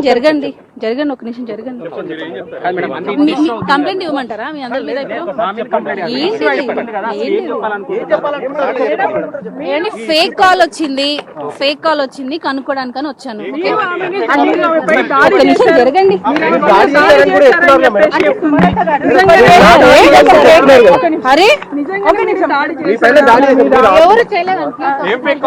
జరగండి జరగండి ఒక నిమిషం జరగండి. కంప్లైంట్ ఇవ్వమంటారా మీ అందరి మీద? ఏంటి ఫేక్ కాల్ వచ్చింది, ఫేక్ కాల్ వచ్చింది కనుక్కోడానికని వచ్చాను. ఒక నిమిషం జరగండి. అరే ఎవరు చేయలేదు. ఫేక్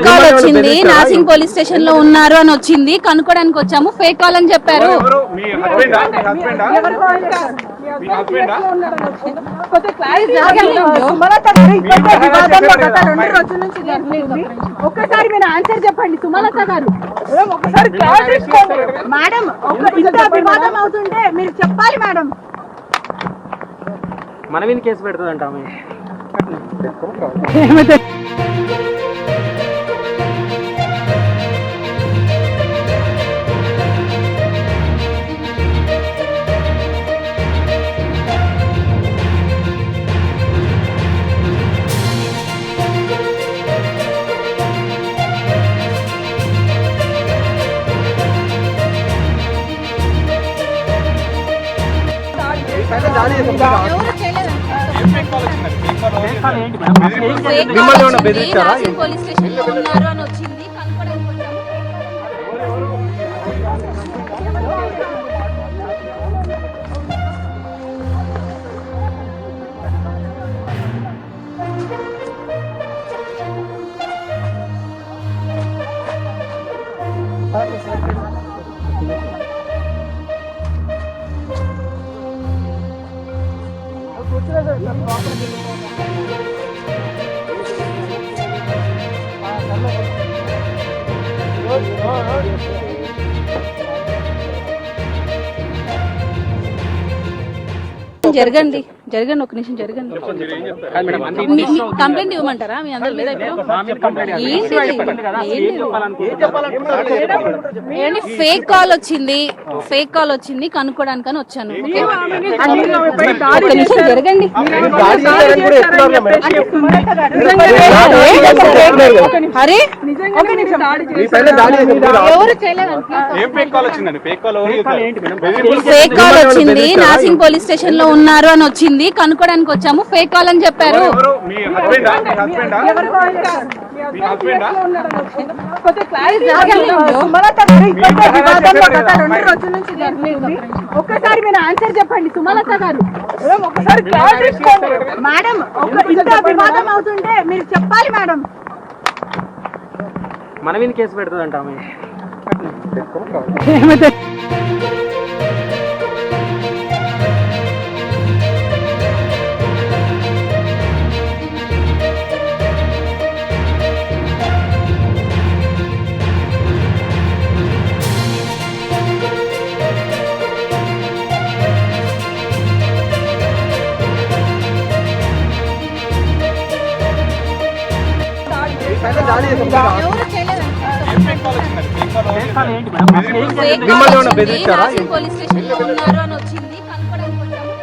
కాల్ వచ్చింది, నాసింగ్ పోలీస్ స్టేషన్ లో ఉన్నారు అని వచ్చింది, కనుక్కోడానికి వచ్చాము. ఫేక్ కాల్ అని చెప్పారు. ఒక్కసారి మీరు ఆన్సర్ చెప్పండి సుమలత గారు, ఒకసారి మేడం. ఇంత వివాదం అవుతుంటే మీరు చెప్పాలి మేడం. మన మీద కేసు పెడుతుందంట. పోలీస్ స్టేషన్ లో ఉన్నారు అని వచ్చింది, కనుక్కోడానికి వచ్చాము. జరగండి జరగండి ఒక నిమిషం జరగండి. కంప్లైంట్ ఇవ్వమంటారా మీ అందరి మీద? ఏంటి ఫేక్ కాల్ వచ్చింది, ఫేక్ కాల్ వచ్చింది కనుక్కోడానికని వచ్చాను. ఒక నిమిషం జరగండి. అరే ఎవరు చేయలేదు. ఫేక్ కాల్ వచ్చింది, నాసింగ్ పోలీస్ స్టేషన్ లో ఉన్నారు అని వచ్చింది, కనుక్కోడానికి వచ్చాము. ఫేక్ కాల్ అని చెప్పారు. ఒక్కసారి మీరు ఆన్సర్ చెప్పండి సుమలత గారు, ఒకసారి మేడం. ఇంత వివాదం అవుతుంటే మీరు చెప్పాలి మేడం. మన మీద కేసు పెడుతుందంట. పోలీస్ స్టేషన్ లో ఉన్నారు అని వచ్చింది, కనుక్కోడానికి వచ్చాము.